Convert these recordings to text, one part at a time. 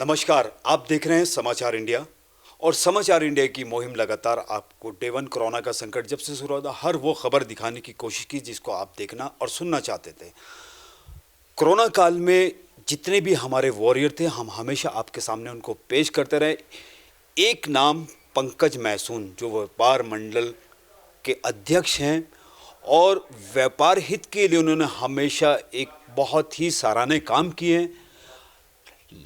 नमस्कार, आप देख रहे हैं समाचार इंडिया। और समाचार इंडिया की मुहिम लगातार आपको डे वन कोरोना का संकट जब से शुरू हुआ हर वो खबर दिखाने की कोशिश की जिसको आप देखना और सुनना चाहते थे। कोरोना काल में जितने भी हमारे वॉरियर थे हम हमेशा आपके सामने उनको पेश करते रहे। एक नाम पंकज मैसून जो व्यापार मंडल के अध्यक्ष हैं और व्यापार हित के लिए उन्होंने हमेशा एक बहुत ही सराहनीय काम किए हैं।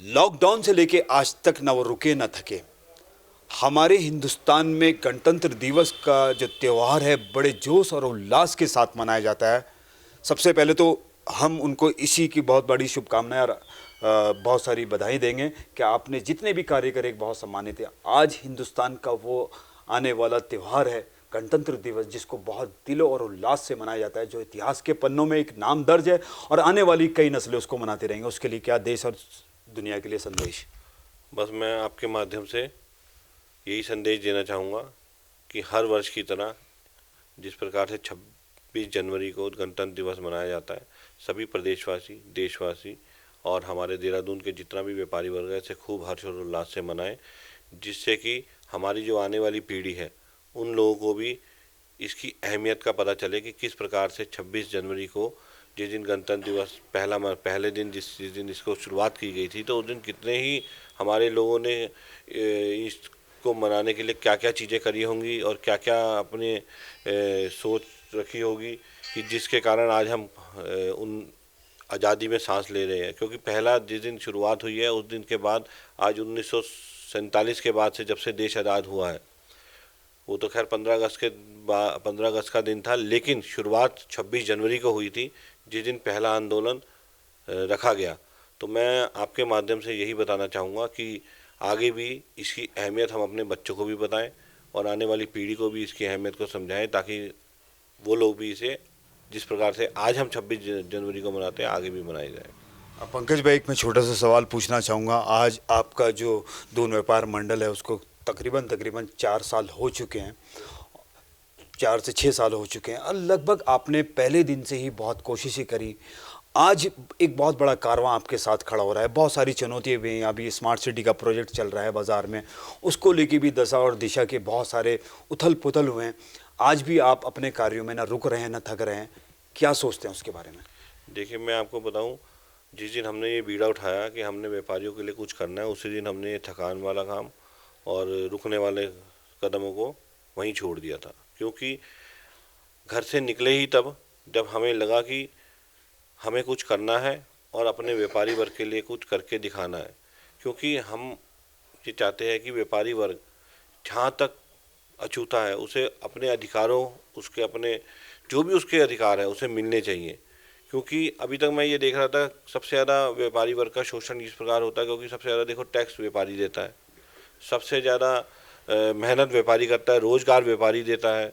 लॉकडाउन से लेके आज तक ना वो रुके ना थके। हमारे हिंदुस्तान में गणतंत्र दिवस का जो त्यौहार है बड़े जोश और उल्लास के साथ मनाया जाता है। सबसे पहले तो हम उनको इसी की बहुत बड़ी शुभकामनाएं और बहुत सारी बधाई देंगे कि आपने जितने भी कार्य करे बहुत सम्मानित है। आज हिंदुस्तान का वो आने वाला त्यौहार है गणतंत्र दिवस जिसको बहुत दिलों और उल्लास से मनाया जाता है, जो इतिहास के पन्नों में एक नाम दर्ज है और आने वाली कई नस्लें उसको मनाते रहेंगे। उसके लिए क्या देश और दुनिया के लिए संदेश? बस मैं आपके माध्यम से यही संदेश देना चाहूँगा कि हर वर्ष की तरह जिस प्रकार से 26 जनवरी को गणतंत्र दिवस मनाया जाता है, सभी प्रदेशवासी, देशवासी और हमारे देहरादून के जितना भी व्यापारी वर्ग है इसे खूब हर्ष और उल्लास से मनाएं, जिससे कि हमारी जो आने वाली पीढ़ी है उन लोगों को भी इसकी अहमियत का पता चले कि किस प्रकार से 26 जनवरी को जिस दिन गणतंत्र दिवस पहले दिन जिस दिन इसको शुरुआत की गई थी, तो उस दिन कितने ही हमारे लोगों ने इसको मनाने के लिए क्या क्या चीज़ें करी होंगी और क्या क्या अपने सोच रखी होगी कि जिसके कारण आज हम उन आज़ादी में सांस ले रहे हैं। क्योंकि पहला जिस दिन शुरुआत हुई है उस दिन के बाद आज 1947 के बाद से जब से देश आज़ाद हुआ है, वो तो खैर 15 अगस्त का दिन था, लेकिन शुरुआत 26 जनवरी को हुई थी जिस दिन पहला आंदोलन रखा गया। तो मैं आपके माध्यम से यही बताना चाहूँगा कि आगे भी इसकी अहमियत हम अपने बच्चों को भी बताएं और आने वाली पीढ़ी को भी इसकी अहमियत को समझाएं, ताकि वो लोग भी इसे जिस प्रकार से आज हम 26 जनवरी को मनाते हैं आगे भी मनाई जाए। पंकज भाई, एक मैं छोटा सा सवाल पूछना चाहूँगा। आज आपका जो दून व्यापार मंडल है उसको तकरीबन 4 साल हो चुके हैं, 4 से 6 साल हो चुके हैं और लगभग आपने पहले दिन से ही बहुत कोशिशें करी। आज एक बहुत बड़ा कारवां आपके साथ खड़ा हो रहा है, बहुत सारी चुनौतियाँ भी हैं। अभी स्मार्ट सिटी का प्रोजेक्ट चल रहा है बाज़ार में, उसको लेके भी दशा और दिशा के बहुत सारे उथल पुथल हुए हैं। आज भी आप अपने कार्यों में ना रुक रहे हैं ना थक रहे हैं, क्या सोचते हैं उसके बारे में? देखिए, मैं आपको बताऊं, जिस दिन हमने ये बीड़ा उठाया कि हमने व्यापारियों के लिए कुछ करना है, उसी दिन हमने ये थकान वाला काम और रुकने वाले कदमों को वहीं छोड़ दिया था। क्योंकि घर से निकले ही तब जब हमें लगा कि हमें कुछ करना है और अपने व्यापारी वर्ग के लिए कुछ करके दिखाना है। क्योंकि हम ये चाहते हैं कि व्यापारी वर्ग जहाँ तक अछूता है उसे अपने अधिकारों, उसके अपने जो भी उसके अधिकार है उसे मिलने चाहिए। क्योंकि अभी तक मैं ये देख रहा था सबसे ज़्यादा व्यापारी वर्ग का शोषण इस प्रकार होता है, क्योंकि सबसे ज़्यादा देखो टैक्स व्यापारी देता है, सबसे ज़्यादा मेहनत व्यापारी करता है, रोज़गार व्यापारी देता है,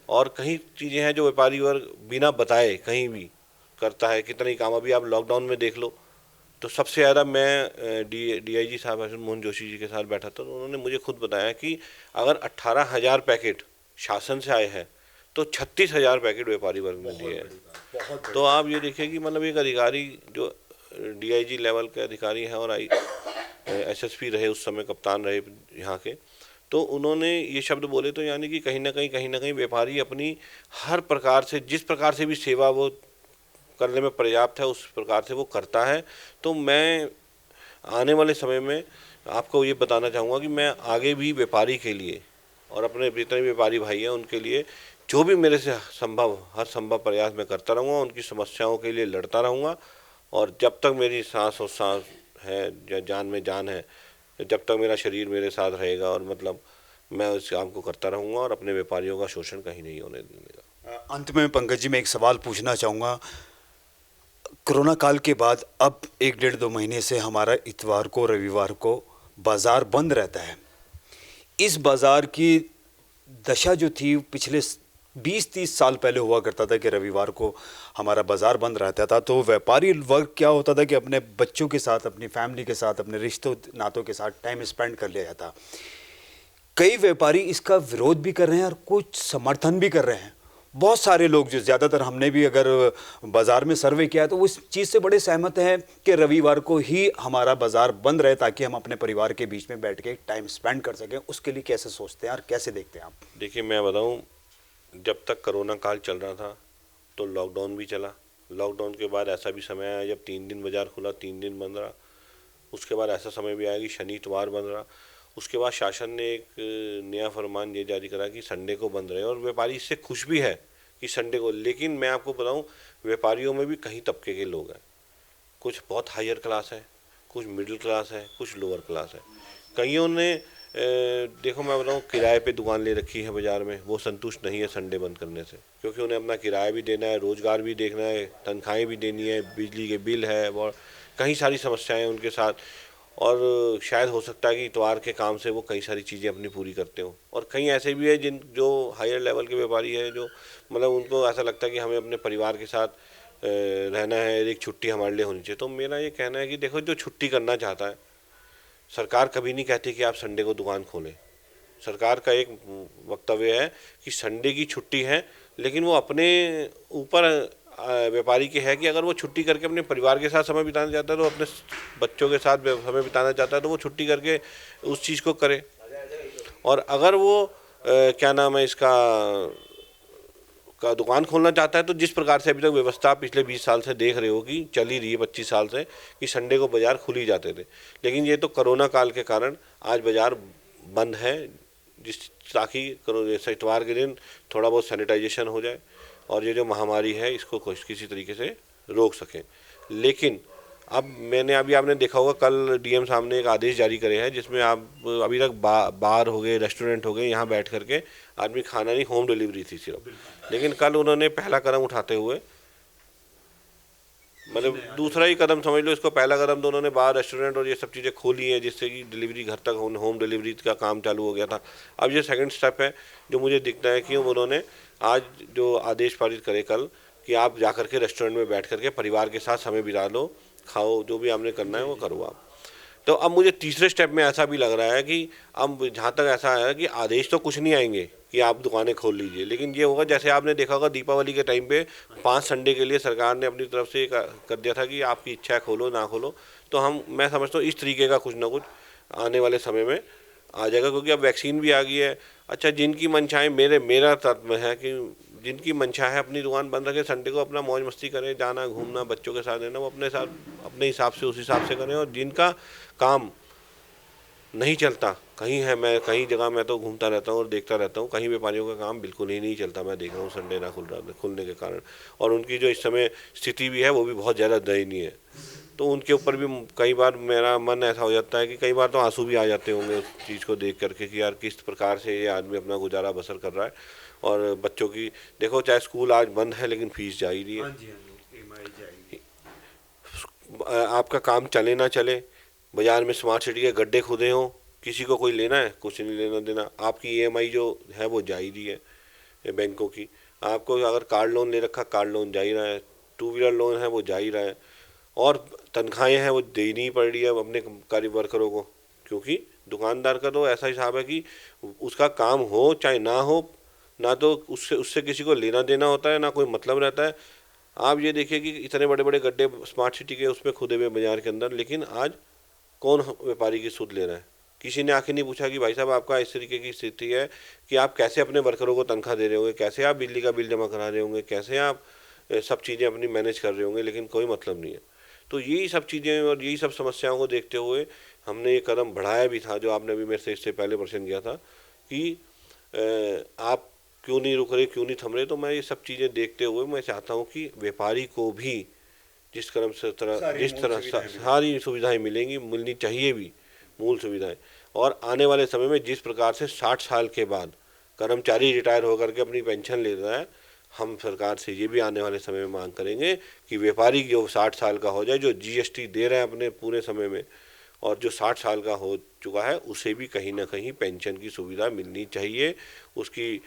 और कई चीज़ें हैं जो व्यापारी वर्ग बिना बताए कहीं भी करता है। कितने ही काम अभी आप लॉकडाउन में देख लो, तो सबसे ज़्यादा मैं डीआईजी साहब हसन मोहन जोशी जी के साथ बैठा था, तो उन्होंने मुझे खुद बताया कि अगर 18,000 पैकेट शासन से आए हैं तो 36,000 पैकेट व्यापारी वर्ग में दिए हैं। तो आप ये देखिए कि मतलब एक अधिकारी जो डीआईजी लेवल के अधिकारी हैं और एसएसपी रहे उस समय, कप्तान रहे यहाँ के, तो उन्होंने ये शब्द बोले, तो यानी कि कहीं ना कहीं व्यापारी अपनी हर प्रकार से जिस प्रकार से भी सेवा वो करने में पर्याप्त है उस प्रकार से वो करता है। तो मैं आने वाले समय में आपको ये बताना चाहूँगा कि मैं आगे भी व्यापारी के लिए और अपने जितने व्यापारी भाई हैं उनके लिए जो भी मेरे से हर संभव प्रयास मैं करता रहूँगा, उनकी समस्याओं के लिए लड़ता रहूँगा। और जब तक मेरी सांस और सांस है या जान में जान है, जब तक मेरा शरीर मेरे साथ रहेगा, और मतलब मैं उस काम को करता रहूँगा और अपने व्यापारियों का शोषण कहीं नहीं होने देने का। अंत में पंकज जी मैं एक सवाल पूछना चाहूँगा। कोरोना काल के बाद अब 1-1.5-2 महीने से हमारा इतवार को रविवार को बाज़ार बंद रहता है। इस बाज़ार की दशा जो थी पिछले 20-30 साल पहले हुआ करता था कि रविवार को हमारा बाज़ार बंद रहता था, तो व्यापारी वर्ग क्या होता था कि अपने बच्चों के साथ, अपनी फैमिली के साथ, अपने रिश्तों नातों के साथ टाइम स्पेंड कर लिया जाता। कई व्यापारी इसका विरोध भी कर रहे हैं और कुछ समर्थन भी कर रहे हैं। बहुत सारे लोग जो ज़्यादातर हमने भी अगर बाज़ार में सर्वे किया है तो वो इस चीज़ से बड़े सहमत हैं कि रविवार को ही हमारा बाज़ार बंद रहे ताकि हम अपने परिवार के बीच में बैठ के टाइम स्पेंड कर सकें। उसके लिए कैसे सोचते हैं और कैसे देखते हैं आप? देखिए मैं बताऊं, जब तक कोरोना काल चल रहा था तो लॉकडाउन भी चला। लॉकडाउन के बाद ऐसा भी समय आया जब 3 दिन बाजार खुला, 3 दिन बंद रहा। उसके बाद ऐसा समय भी आया कि शनि इतवार बंद रहा। उसके बाद शासन ने एक नया फरमान ये जारी करा कि संडे को बंद रहे, और व्यापारी इससे खुश भी है कि संडे को। लेकिन मैं आपको बताऊं, व्यापारियों में भी कई तबके के लोग हैं। कुछ बहुत हायर क्लास है, कुछ मिडिल क्लास है, कुछ लोअर क्लास है। कईयों ने देखो मैं बताऊं, किराए पे दुकान ले रखी है बाज़ार में, वो संतुष्ट नहीं है संडे बंद करने से, क्योंकि उन्हें अपना किराया भी देना है, रोज़गार भी देखना है, तनख्वाहें भी देनी है, बिजली के बिल है, और कई सारी समस्याएं हैं उनके साथ। और शायद हो सकता है कि इतवार के काम से वो कई सारी चीज़ें अपनी पूरी करते हो। और कई ऐसे भी है जो हायर लेवल के व्यापारी है, जो मतलब उनको ऐसा लगता है कि हमें अपने परिवार के साथ रहना है, एक छुट्टी हमारे लिए होनी चाहिए। तो मेरा ये कहना है कि देखो, जो छुट्टी करना चाहता है, सरकार कभी नहीं कहती कि आप संडे को दुकान खोलें। सरकार का एक वक्तव्य है कि संडे की छुट्टी है, लेकिन वो अपने ऊपर व्यापारी के है कि अगर वो छुट्टी करके अपने परिवार के साथ समय बिताना चाहता है, तो अपने बच्चों के साथ समय बिताना चाहता है, तो वो छुट्टी करके उस चीज़ को करे। और अगर वो क्या नाम है इसका का दुकान खोलना चाहता है, तो जिस प्रकार से अभी तक व्यवस्था पिछले 20 साल से देख रहे हो कि चली रही है, 25 साल से, कि संडे को बाज़ार खुल ही जाते थे। लेकिन ये तो कोरोना काल के कारण आज बाज़ार बंद है, ताकि इतवार के दिन थोड़ा बहुत सैनिटाइजेशन हो जाए और ये जो महामारी है इसको किसी तरीके से रोक सकें। लेकिन अब मैंने आपने देखा होगा, कल डीएम साहब ने एक आदेश जारी करे हैं जिसमें आप अभी तक बार हो गए, रेस्टोरेंट हो गए, यहाँ बैठ करके आदमी खाना नहीं, होम डिलीवरी थी सिर्फ। लेकिन कल उन्होंने पहला कदम उठाते हुए, मतलब दूसरा ही कदम समझ लो इसको, पहला कदम तो उन्होंने बार, रेस्टोरेंट और ये सब चीज़ें खोली हैं, जिससे कि डिलीवरी घर तक, होम डिलीवरी का काम चालू हो गया था। अब ये सेकंड स्टेप है जो मुझे दिखता है कि उन्होंने आज जो आदेश पारित करे कल, कि आप जा करके रेस्टोरेंट में बैठ करके परिवार के साथ समय बिता लो, खाओ, जो भी आपने करना है वो करो आप। तो अब मुझे तीसरे स्टेप में ऐसा भी लग रहा है कि अब जहाँ तक ऐसा है कि आदेश तो कुछ नहीं आएंगे कि आप दुकानें खोल लीजिए, लेकिन ये होगा, जैसे आपने देखा होगा दीपावली के टाइम पे 5 संडे के लिए सरकार ने अपनी तरफ से कर दिया था कि आपकी इच्छा है खोलो ना खोलो। तो मैं समझता हूँ इस तरीके का कुछ ना कुछ आने वाले समय में आ जाएगा, क्योंकि अब वैक्सीन भी आ गई है। अच्छा, जिनकी मंशाएं, मेरा तत्व है कि जिनकी मंशा है अपनी दुकान बंद रखे, संडे को अपना मौज मस्ती करें, जाना घूमना, बच्चों के साथ रहना, वो अपने साथ अपने हिसाब से उस हिसाब से करें। और जिनका काम नहीं चलता, कहीं है, मैं कहीं जगह मैं तो घूमता रहता हूँ और देखता रहता हूँ, कहीं व्यापारियों का काम बिल्कुल ही नहीं चलता, मैं देख रहा हूँ संडे ना खुलने के कारण। और उनकी जो इस समय स्थिति भी है वो भी बहुत ज़्यादा दयनीय है। तो उनके ऊपर भी कई बार मेरा मन ऐसा हो जाता है कि कई बार तो आंसू भी आ जाते होंगे उस चीज़ को देख करके कि यार किस प्रकार से ये आदमी अपना गुजारा बसर कर रहा है। और बच्चों की देखो, चाहे स्कूल आज बंद है लेकिन फीस जा ही रही है। आपका काम चले ना चले, बाज़ार में स्मार्ट सिटी के गड्ढे खुदे हों, किसी को कोई लेना है, कुछ नहीं लेना देना। आपकी ईएमआई जो है वो जा ही रही है बैंकों की। आपको अगर कार लोन ले रखा, कार लोन जा ही रहा है, 2 व्हीलर लोन है वो जा ही रहा है, और तनख्वाहें हैं वो देनी ही पड़ रही है अपने कार्य वर्करों को। क्योंकि दुकानदार का तो ऐसा हिसाब है कि उसका काम हो चाहे ना हो, ना तो उससे किसी को लेना देना होता है, ना कोई मतलब रहता है। आप ये देखिए कि इतने बड़े बड़े गड्ढे स्मार्ट सिटी के उसमें खुदे हुए बाजार के अंदर, लेकिन आज कौन व्यापारी की सुध ले रहा है? किसी ने आके नहीं पूछा कि भाई साहब आपका इस तरीके की स्थिति है कि आप कैसे अपने वर्करों को तनख्वाह दे रहे होंगे, कैसे आप बिजली का बिल जमा करा रहे होंगे, कैसे आप सब चीज़ें अपनी मैनेज कर रहे होंगे, लेकिन कोई मतलब नहीं है। तो यही सब चीज़ें और यही सब समस्याओं को देखते हुए हमने ये कदम बढ़ाया भी था, जो आपने भी मेरे से इससे पहले प्रश्न किया था कि आप क्यों नहीं रुक रहे, क्यों नहीं थम रहे। तो मैं ये सब चीज़ें देखते हुए मैं चाहता हूँ कि व्यापारी को भी जिस तरह सारी सुविधाएं मिलेंगी, मिलनी चाहिए भी, मूल सुविधाएं। और आने वाले समय में जिस प्रकार से 60 साल के बाद कर्मचारी रिटायर होकर के अपनी पेंशन ले रहा है, हम सरकार से ये भी आने वाले समय में मांग करेंगे कि व्यापारी जो 60 साल का हो जाए, जो जीएसटी दे रहे हैं अपने पूरे समय में, और जो 60 साल का हो चुका है उसे भी कहीं ना कहीं पेंशन की सुविधा मिलनी चाहिए। उसकी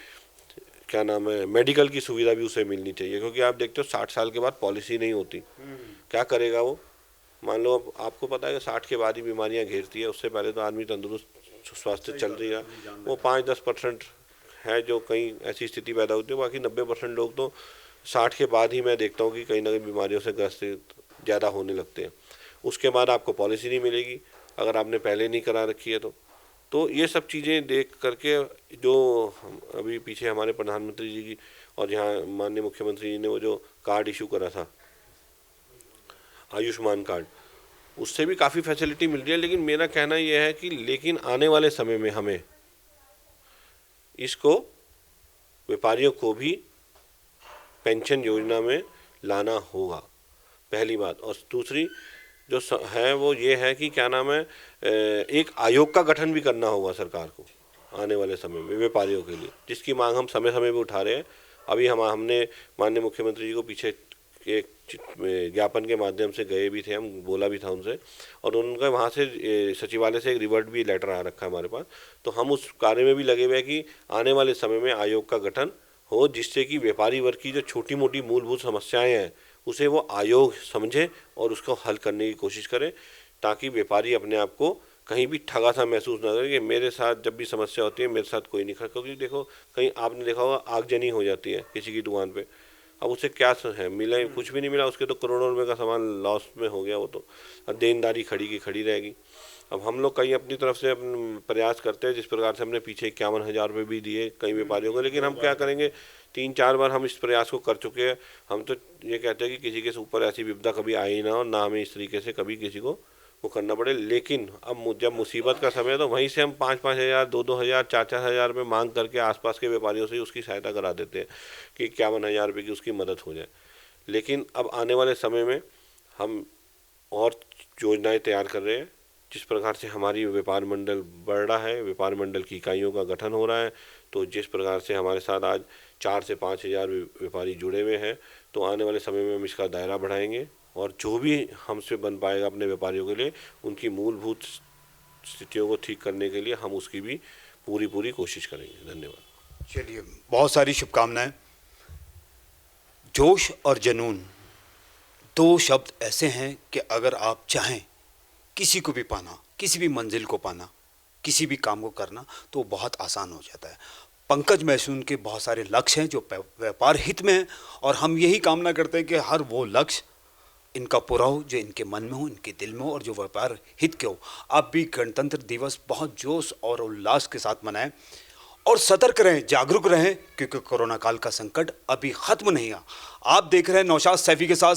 क्या नाम है, मेडिकल की सुविधा भी उसे मिलनी चाहिए। क्योंकि आप देखते हो 60 साल के बाद पॉलिसी नहीं होती, क्या करेगा वो? मान लो अब आपको पता है कि 60 के बाद ही बीमारियां घेरती है, उससे पहले तो आदमी तंदुरुस्त स्वस्थ चल रही है, वो 5-10% है जो कहीं ऐसी स्थिति पैदा होती है, बाकी 90% लोग तो 60 के बाद ही मैं देखता हूँ कि कहीं ना कहीं बीमारियों से ग्रसित ज़्यादा होने लगते हैं। उसके बाद आपको पॉलिसी नहीं मिलेगी अगर आपने पहले नहीं करा रखी है तो ये सब चीज़ें देख करके जो अभी पीछे हमारे प्रधानमंत्री जी की और यहाँ माननीय मुख्यमंत्री जी ने वो जो कार्ड इशू करा था, आयुष्मान कार्ड, उससे भी काफ़ी फैसिलिटी मिल रही है। लेकिन मेरा कहना यह है कि लेकिन आने वाले समय में हमें इसको व्यापारियों को भी पेंशन योजना में लाना होगा, पहली बात। और दूसरी जो है वो ये है कि क्या नाम है, एक आयोग का गठन भी करना होगा सरकार को आने वाले समय में व्यापारियों के लिए, जिसकी मांग हम समय समय पे उठा रहे हैं। अभी हमने माननीय मुख्यमंत्री जी को पीछे एक ज्ञापन के माध्यम से गए भी थे, हम बोला भी था उनसे, और उनका वहाँ से सचिवालय से एक रिवर्ट भी लेटर आ रखा है हमारे पास। तो हम उस कार्य में भी लगे हुए हैं कि आने वाले समय में आयोग का गठन हो, जिससे कि व्यापारी वर्ग की जो छोटी मोटी मूलभूत समस्याएं हैं उसे वो आयोग समझे और उसको हल करने की कोशिश करे, ताकि व्यापारी अपने आप को कहीं भी ठगा सा महसूस ना करे कि मेरे साथ जब भी समस्या होती है मेरे साथ कोई नहीं खड़ा। क्योंकि देखो कहीं आपने देखा होगा आगजनी हो जाती है किसी की दुकान पे, अब उसे क्या है मिला, कुछ भी नहीं मिला, उसके तो करोड़ों रुपए का सामान लॉस में हो गया, वो तो देनदारी खड़ी की खड़ी रहेगी। अब हम लोग कहीं अपनी तरफ से प्रयास करते हैं, जिस प्रकार से हमने पीछे 51,000 रुपये भी दिए कई व्यापारियों को, लेकिन हम क्या करेंगे, 3-4 बार हम इस प्रयास को कर चुके हैं। हम तो ये कहते हैं कि किसी के ऊपर ऐसी विपदा कभी आई ना हो, ना हमें इस तरीके से कभी किसी को वो करना पड़े। लेकिन अब जब मुसीबत का समय है तो वहीं से हम 5-5 हज़ार, 2-2 हज़ार, 4-4 हज़ार रुपये मांग करके आसपास के व्यापारियों से ही उसकी सहायता करा देते हैं कि 51,000 रुपये की उसकी मदद हो जाए। लेकिन अब आने वाले समय में हम और योजनाएं तैयार कर रहे हैं, जिस प्रकार से हमारी व्यापार मंडल बढ़ रहा है, व्यापार मंडल की इकाइयों का गठन हो रहा है, तो जिस प्रकार से हमारे साथ आज 4 से 5 हज़ार व्यापारी जुड़े हुए हैं, तो आने वाले समय में हम इसका दायरा बढ़ाएंगे और जो भी हमसे बन पाएगा अपने व्यापारियों के लिए, उनकी मूलभूत स्थितियों को ठीक करने के लिए हम उसकी भी पूरी कोशिश करेंगे। धन्यवाद। चलिए, बहुत सारी शुभकामनाएं। जोश और जुनून 2 शब्द ऐसे हैं कि अगर आप चाहें किसी को भी पाना, किसी भी मंजिल को पाना, किसी भी काम को करना, तो बहुत आसान हो जाता है। पंकज मैसून के बहुत सारे लक्ष्य हैं जो व्यापार हित में हैं, और हम यही कामना करते हैं कि हर वो लक्ष्य इनका पूरा हो जो इनके मन में हो, इनके दिल में हो, और जो व्यापार हित के हो। आप भी गणतंत्र दिवस बहुत जोश और उल्लास के साथ मनाएं और सतर्क रहें, जागरूक रहें, क्योंकि कोरोना काल का संकट अभी खत्म नहीं हुआ। आप देख रहे हैं नौशाद सैफी के साथ